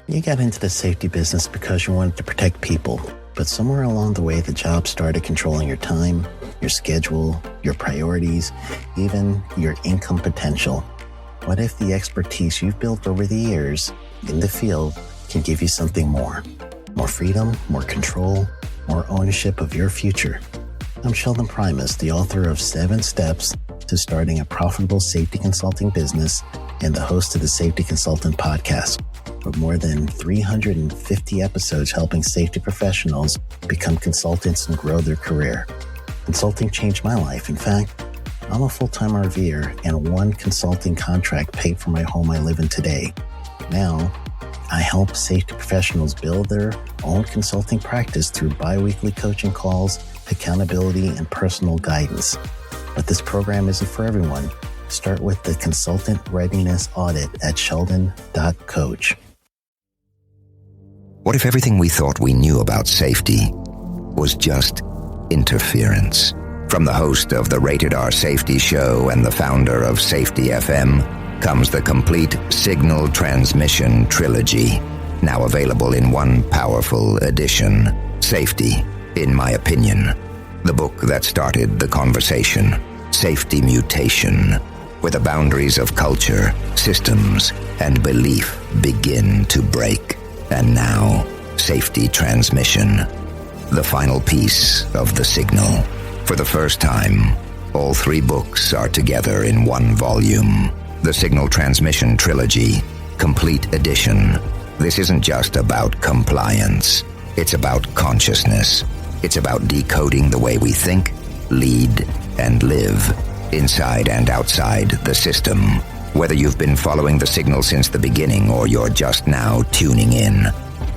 You got into the safety business because you wanted to protect people, but somewhere along the way, the job started controlling your time, your schedule, your priorities, even your income potential. What if the expertise you've built over the years in the field can give you something more? More freedom, more control, more ownership of your future. I'm Sheldon Primus, the author of 7 Steps to Starting a Profitable Safety Consulting Business and the host of the Safety Consultant Podcast, with more than 350 episodes helping safety professionals become consultants and grow their career. Consulting changed my life. In fact, I'm a full-time RVer, and one consulting contract paid for my home I live in today. Now, I help safety professionals build their own consulting practice through bi-weekly coaching calls, accountability, and personal guidance. But this program isn't for everyone. Start with the Consultant Readiness Audit at sheldon.coach. What if everything we thought we knew about safety was just interference? From the host of the Rated R Safety Show and the founder of Safety FM comes the complete Signal Transmission Trilogy, now available in one powerful edition. Safety, in my opinion, the book that started the conversation. Safety Mutation, where the boundaries of culture, systems, and belief begin to break. And now, Safety Transmission, the final piece of the signal. For the first time, all 3 books are together in one volume. The Signal Transmission Trilogy, Complete Edition. This isn't just about compliance. It's about consciousness. It's about decoding the way we think, lead, and live, inside and outside the system. Whether you've been following the signal since the beginning or you're just now tuning in,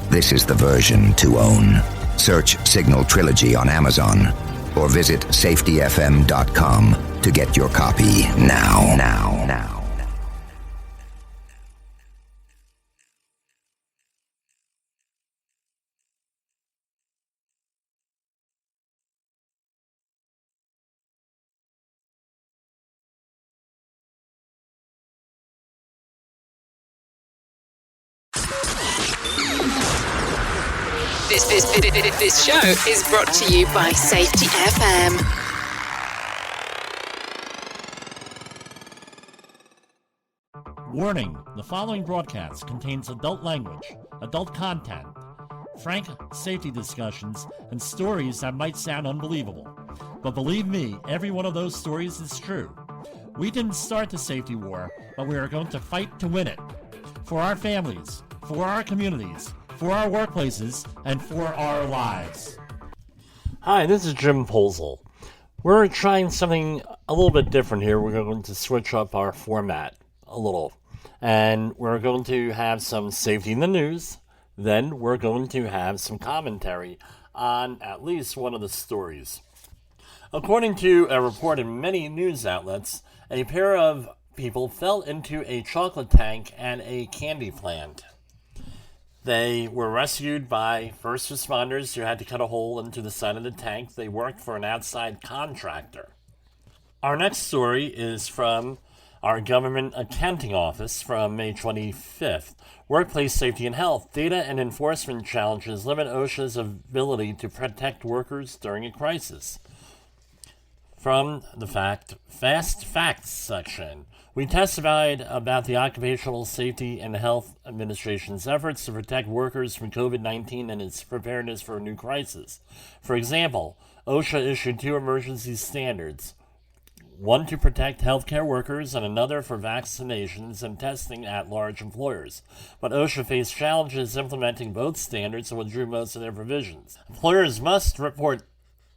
this is the version to own. Search Signal Trilogy on Amazon or visit safetyfm.com to get your copy now. This show is brought to you by Safety FM. Warning, the following broadcast contains adult language, adult content, frank safety discussions, and stories that might sound unbelievable. But believe me, every one of those stories is true. We didn't start the safety war, but we are going to fight to win it. For our families, for our communities, for our workplaces, and for our lives. Hi, this is Jim Posel. We're trying something a little bit different here. We're going to switch up our format a little. And we're going to have some safety in the news. Then we're going to have some commentary on at least one of the stories. According to a report in many news outlets, a pair of people fell into a chocolate tank and a candy plant. They were rescued by first responders who had to cut a hole into the side of the tank. They worked for an outside contractor. Our next story is from our Government Accounting Office from May 25th. Workplace safety and health. Data and enforcement challenges limit OSHA's ability to protect workers during a crisis. From the Fast Facts section. We testified about the Occupational Safety and Health Administration's efforts to protect workers from COVID-19 and its preparedness for a new crisis. For example, OSHA issued 2 emergency standards, one to protect healthcare workers and another for vaccinations and testing at large employers. But OSHA faced challenges implementing both standards and withdrew most of their provisions. Employers must report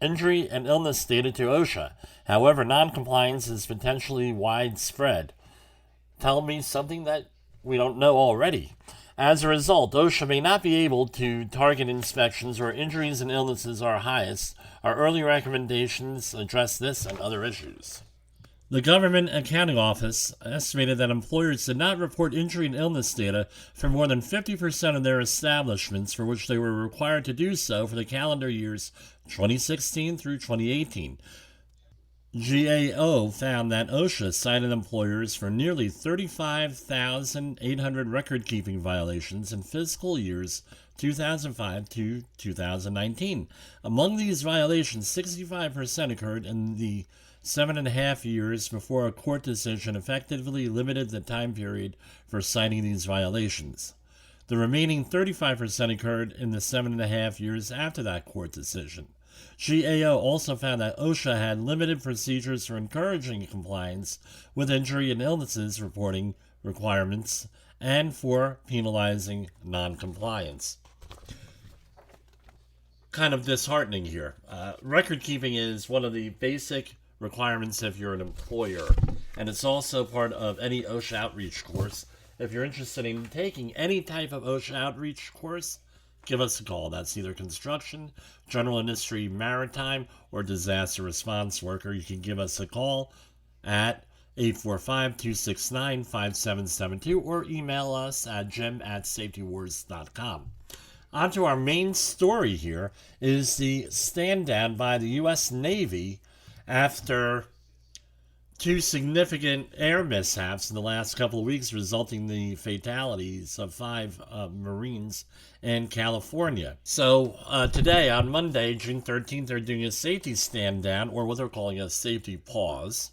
injury and illness data to OSHA. However, noncompliance is potentially widespread. Tell me something that we don't know already. As a result, OSHA may not be able to target inspections where injuries and illnesses are highest. Our early recommendations address this and other issues. The Government Accounting Office estimated that employers did not report injury and illness data for more than 50% of their establishments for which they were required to do so for the calendar years 2016 through 2018. GAO found that OSHA cited employers for nearly 35,800 record-keeping violations in fiscal years 2005 to 2019. Among these violations, 65% occurred in the 7.5 years before a court decision effectively limited the time period for citing these violations. The remaining 35% occurred in the 7.5 years after that court decision. GAO also found that OSHA had limited procedures for encouraging compliance with injury and illnesses reporting requirements and for penalizing noncompliance. Kind of disheartening here. Record keeping is one of the basic requirements if you're an employer, and it's also part of any OSHA outreach course. If you're interested in taking any type of OSHA outreach course, give us a call. That's either construction, general industry, maritime, or disaster response worker. You can give us a call at 845-269-5772 or email us at jim@safetywars.com. On to our main story here is the stand down by the U.S. Navy after two significant air mishaps in the last couple of weeks, resulting in the fatalities of 5 Marines in California. So today, on Monday, June 13th, they're doing a safety stand down, or what they're calling a safety pause.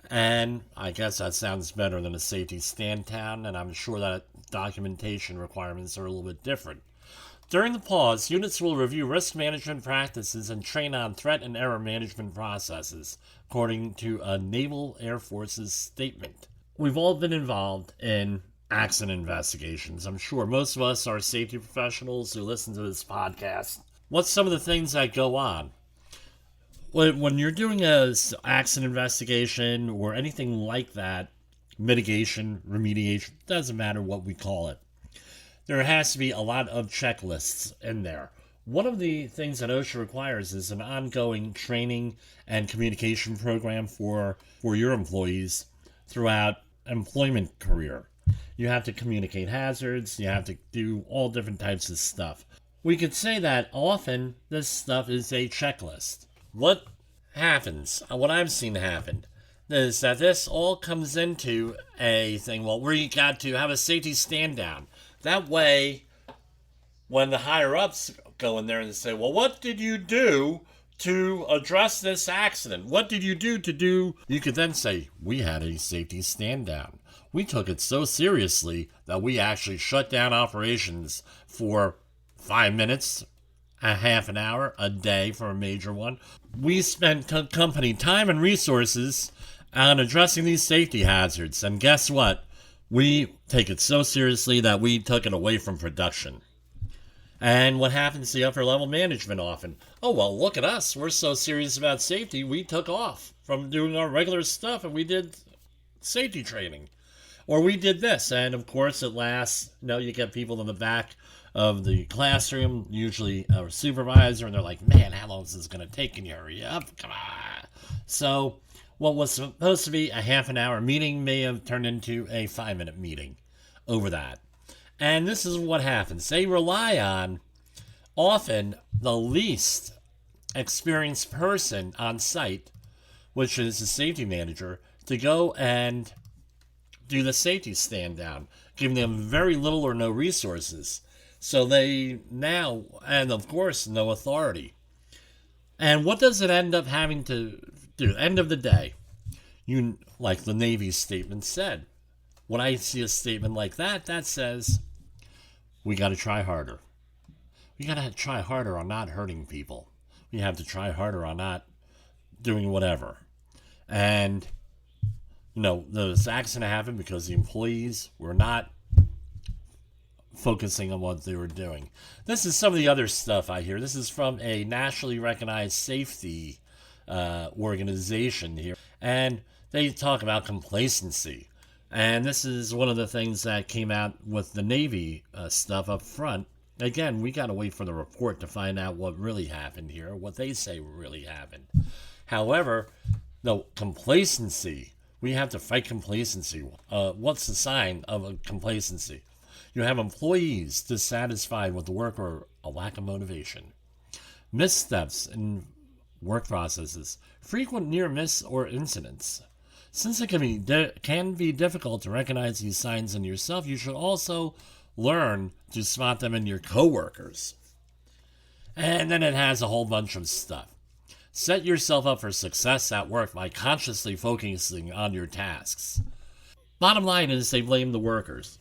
And I guess that sounds better than a safety stand down, and I'm sure that documentation requirements are a little bit different. During the pause, units will review risk management practices and train on threat and error management processes, according to a Naval Air Force's statement. We've all been involved in accident investigations. I'm sure most of us are safety professionals who listen to this podcast. What's some of the things that go on? When you're doing an accident investigation or anything like that, mitigation, remediation, doesn't matter what we call it, there has to be a lot of checklists in there. One of the things that OSHA requires is an ongoing training and communication program for your employees throughout employment career. You have to communicate hazards. You have to do all different types of stuff. We could say that often this stuff is a checklist. What happens, what I've seen happen, is that this all comes into a thing, well, we got to have a safety stand down. That way, when the higher-ups go in there and say, well, what did you do to address this accident? What did you do? You could then say, we had a safety stand-down. We took it so seriously that we actually shut down operations for 5 minutes, a half an hour, a day for a major one. We spent company time and resources on addressing these safety hazards. And guess what? We take it so seriously that we took it away from production. And what happens to the upper level management often? Oh, well, look at us. We're so serious about safety, we took off from doing our regular stuff and we did safety training. Or we did this. And of course, it lasts, you get people in the back of the classroom, usually a supervisor, and they're like, man, how long is this going to take? Can you hurry up? Come on. So what was supposed to be a half an hour meeting may have turned into a 5-minute meeting over that. And this is what happens. They rely on often the least experienced person on site, which is the safety manager, to go and do the safety stand down, giving them very little or no resources. So they now, and of course, no authority. And what does it end up having to do? End of the day, like the Navy's statement said, when I see a statement like that, that says, we got to try harder. We got to try harder on not hurting people. We have to try harder on not doing whatever. And, this accident happened because the employees were not focusing on what they were doing. This is some of the other stuff I hear. This is from a nationally recognized safety organization here. And they talk about complacency. And this is one of the things that came out with the Navy stuff up front. Again, we got to wait for the report to find out what really happened here, what they say really happened. However, complacency. We have to fight complacency. What's the sign of a complacency? You have employees dissatisfied with the work or a lack of motivation. Missteps in work processes, frequent near miss or incidents. Since it can be difficult to recognize these signs in yourself, you should also learn to spot them in your coworkers. And then it has a whole bunch of stuff. Set yourself up for success at work by consciously focusing on your tasks. Bottom line is they blame the workers.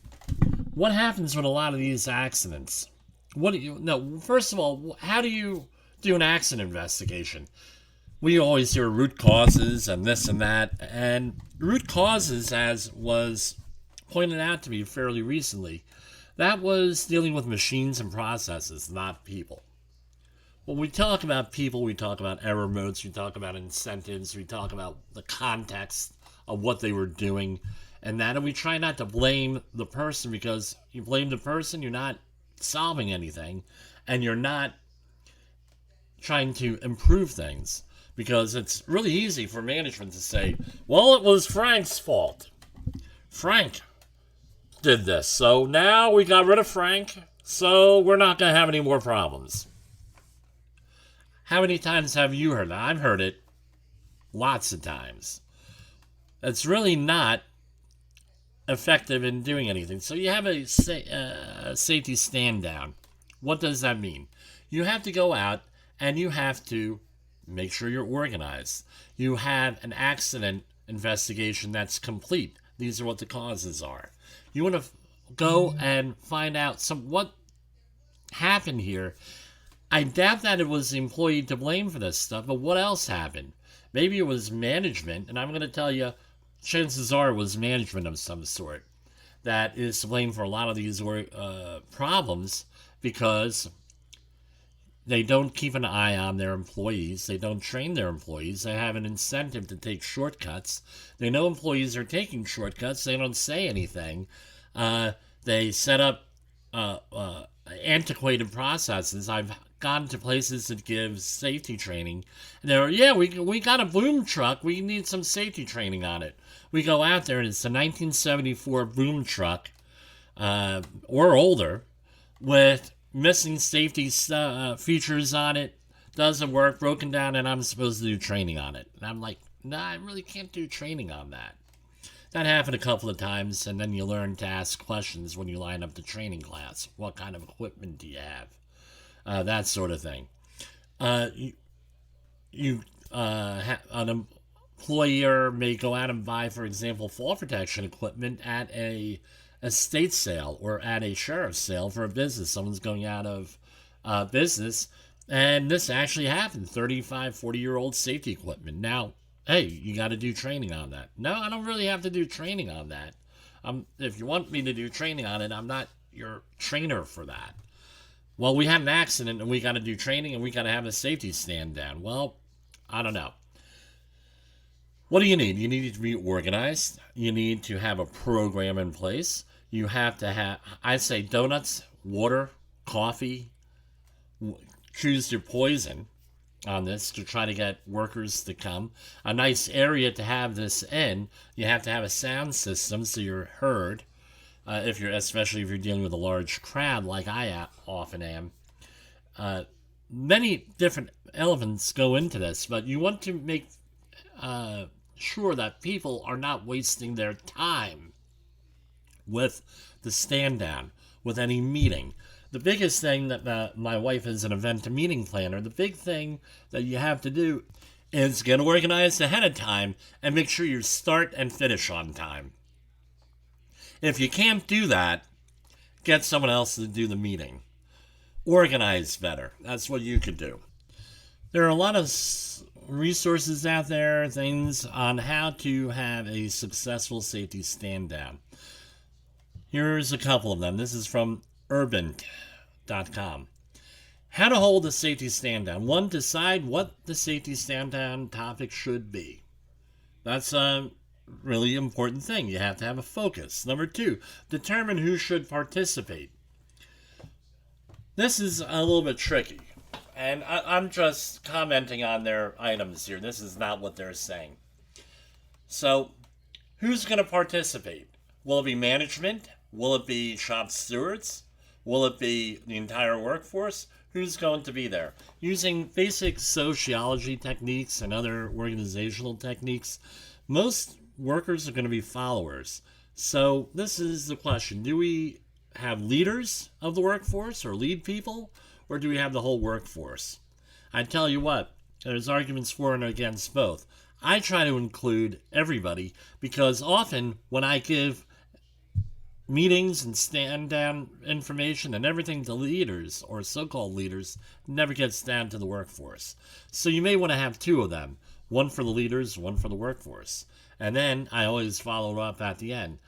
What happens with a lot of these accidents? First of all, how do you do an accident investigation? We always hear root causes and this and that, and root causes, as was pointed out to me fairly recently, that was dealing with machines and processes, not people. When we talk about people, we talk about error modes, we talk about incentives, we talk about the context of what they were doing, and we try not to blame the person, because you blame the person, you're not solving anything, and you're not trying to improve things. Because it's really easy for management to say, well, it was Frank's fault. Frank did this. So now we got rid of Frank, so we're not going to have any more problems. How many times have you heard that? I've heard it lots of times. It's really not effective in doing anything. So you have a safety stand down. What does that mean? You have to go out and you have to make sure you're organized. You have an accident investigation that's complete. These are what the causes are. You want to go and find out what happened here. I doubt that it was the employee to blame for this stuff, but what else happened? Maybe it was management, and I'm going to tell you, chances are it was management of some sort that is to blame for a lot of these problems, because they don't keep an eye on their employees. They don't train their employees. They have an incentive to take shortcuts. They know employees are taking shortcuts. They don't say anything. They set up antiquated processes. I've gone to places that give safety training. And they're, we got a boom truck. We need some safety training on it. We go out there, and it's a 1974 boom truck or older with missing safety features on it, doesn't work, broken down, and I'm supposed to do training on it. And I'm like, nah, I really can't do training on that. That happened a couple of times, and then you learn to ask questions when you line up the training class. What kind of equipment do you have? That sort of thing. An employer may go out and buy, for example, fall protection equipment at a estate sale or at a sheriff's sale for a business. Someone's going out of business, and this actually happened. 35, 40-year-old safety equipment. Now, hey, you got to do training on that. No, I don't really have to do training on that. If you want me to do training on it, I'm not your trainer for that. Well, we had an accident, and we got to do training, and we got to have a safety stand down. Well, I don't know. What do you need? You need to be organized. You need to have a program in place. You have to have, I say, donuts, water, coffee. Choose your poison on this to try to get workers to come. A nice area to have this in. You have to have a sound system so you're heard. Especially if you're dealing with a large crowd like I often am. Many different elements go into this, but you want to make sure that people are not wasting their time with the stand down, with any meeting. The biggest thing that my wife is an event meeting planner, the big thing that you have to do is get organized ahead of time and make sure you start and finish on time. If you can't do that, get someone else to do the meeting. Organize better. That's what you could do. There are a lot of resources out there, things on how to have a successful safety stand down. Here's a couple of them. This is from urban.com. How to hold a safety stand down. 1, decide what the safety stand down topic should be. That's a really important thing. You have to have a focus. Number 2, determine who should participate. This is a little bit tricky. And I'm just commenting on their items here. This is not what they're saying. So, who's going to participate? Will it be management? Will it be shop stewards? Will it be the entire workforce? Who's going to be there? Using basic sociology techniques and other organizational techniques, most workers are going to be followers. So this is the question. Do we have leaders of the workforce or lead people, or do we have the whole workforce? I tell you what, there's arguments for and against both. I try to include everybody because often when I give meetings and stand down information and everything to leaders or so-called leaders, never gets down to the workforce. So you may want to have two of them, one for the leaders, one for the workforce. And then I always follow up at the end.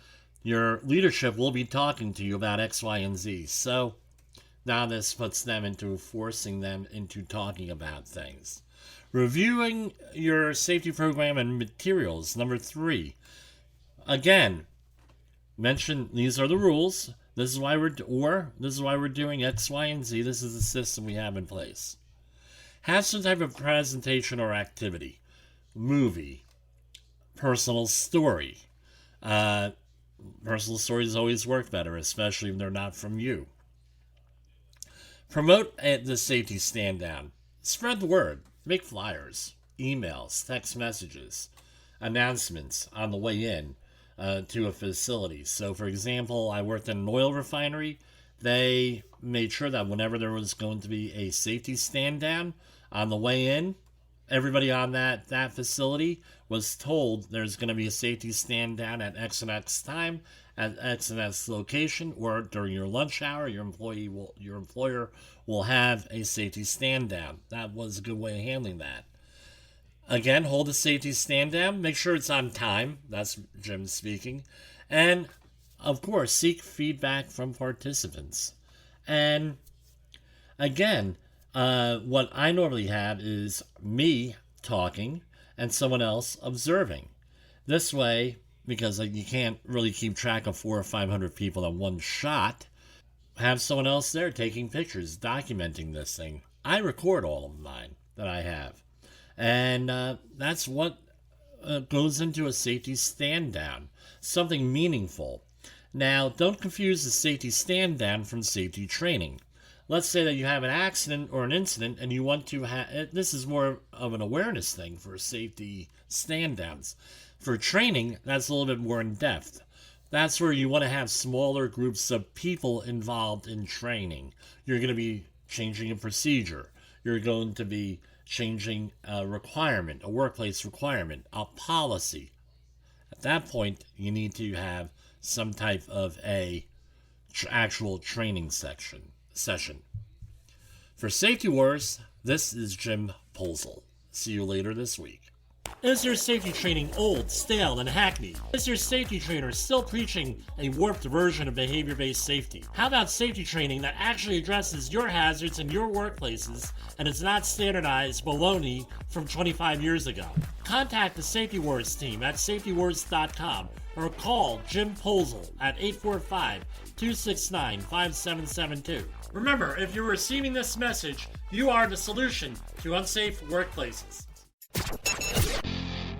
Your leadership will be talking to you about X, Y, and Z. So now this puts them into forcing them into talking about things. Reviewing your safety program and materials. Number 3. Again, mention these are the rules. This is why we're doing X, Y, and Z. This is the system we have in place. Have some type of presentation or activity, movie, personal story. Personal stories always work better, especially if they're not from you. Promote the safety stand down. Spread the word. Make flyers, emails, text messages, announcements on the way in to a facility. So, for example, I worked in an oil refinery. They made sure that whenever there was going to be a safety stand down on the way in, everybody on that facility was told there's going to be a safety stand down at X and X time at X and X location, or during your lunch hour, your employer will have a safety stand down. That was a good way of handling that. Again, hold a safety stand down. Make sure it's on time. That's Jim speaking. And, of course, seek feedback from participants. And, again, what I normally have is me talking and someone else observing. This way, because you can't really keep track of 400 or 500 people in one shot, have someone else there taking pictures, documenting this thing. I record all of mine that I have. And that's what goes into a safety stand down, something meaningful. Now, don't confuse the safety stand down from safety training. Let's say that you have an accident or an incident and you want to have, this is more of an awareness thing for safety stand downs. For training, that's a little bit more in depth. That's where you want to have smaller groups of people involved in training. You're going to be changing a procedure. You're going to be changing a requirement, a workplace requirement, a policy. At that point, you need to have some type of actual training session. For Safety Wars, this is Jim Polzel. See you later this week. Is your safety training old, stale, and hackneyed? Is your safety trainer still preaching a warped version of behavior-based safety? How about safety training that actually addresses your hazards in your workplaces and is not standardized baloney from 25 years ago? Contact the Safety Wars team at safetywars.com or call Jim Polzel at 845-269-5772. Remember, if you're receiving this message, you are the solution to unsafe workplaces.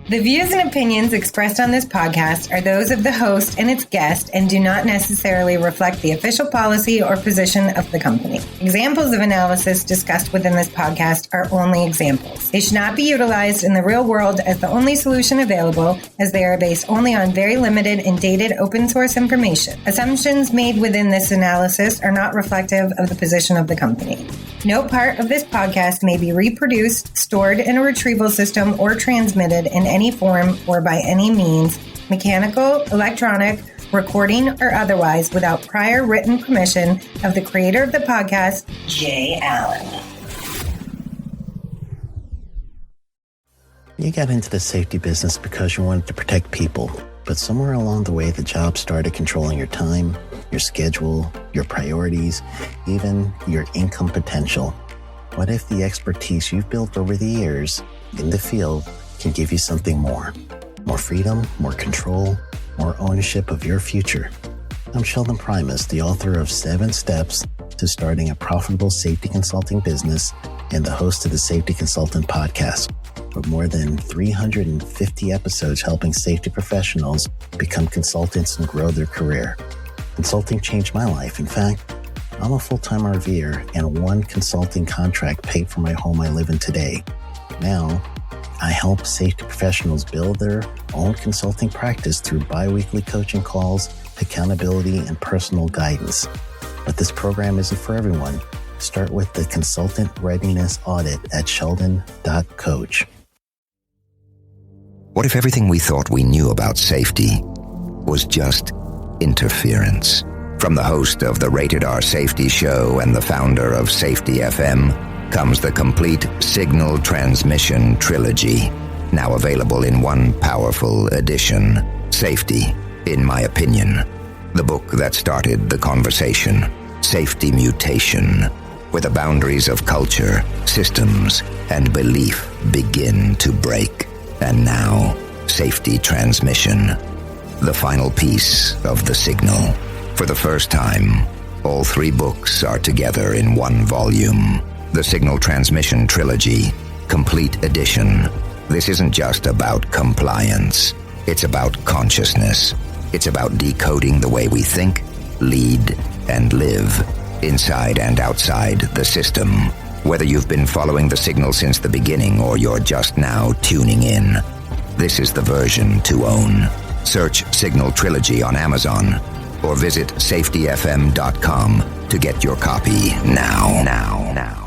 The views and opinions expressed on this podcast are those of the host and its guest and do not necessarily reflect the official policy or position of the company. Examples of analysis discussed within this podcast are only examples. They should not be utilized in the real world as the only solution available, as they are based only on very limited and dated open source information. Assumptions made within this analysis are not reflective of the position of the company. No part of this podcast may be reproduced, stored in a retrieval system, or transmitted in any form or by any means, mechanical, electronic, recording, or otherwise, without prior written permission of the creator of the podcast, Jay Allen. You got into the safety business because you wanted to protect people, but somewhere along the way, the job started controlling your time, your schedule, your priorities, even your income potential. What if the expertise you've built over the years in the field can give you something more? More freedom, more control, more ownership of your future. I'm Sheldon Primus, the author of 7 Steps to Starting a Profitable Safety Consulting Business and the host of the Safety Consultant Podcast, with more than 350 episodes helping safety professionals become consultants and grow their career. Consulting changed my life. In fact, I'm a full-time RVer, and one consulting contract paid for my home I live in today. Now, I help safety professionals build their own consulting practice through bi-weekly coaching calls, accountability, and personal guidance. But this program isn't for everyone. Start with the Consultant Readiness Audit at sheldon.coach. What if everything we thought we knew about safety was just interference? From the host of the Rated R Safety Show and the founder of Safety FM comes the complete Signal Transmission Trilogy, now available in one powerful edition. Safety, in my opinion, the book that started the conversation. Safety Mutation, where the boundaries of culture, systems, and belief begin to break. And now, Safety Transmission, the final piece of the signal. For the first time, all three books are together in one volume. The Signal Transmission Trilogy, Complete Edition. This isn't just about compliance. It's about consciousness. It's about decoding the way we think, lead, and live, inside and outside the system. Whether you've been following the signal since the beginning or you're just now tuning in, this is the version to own. Search Signal Trilogy on Amazon or visit safetyfm.com to get your copy now.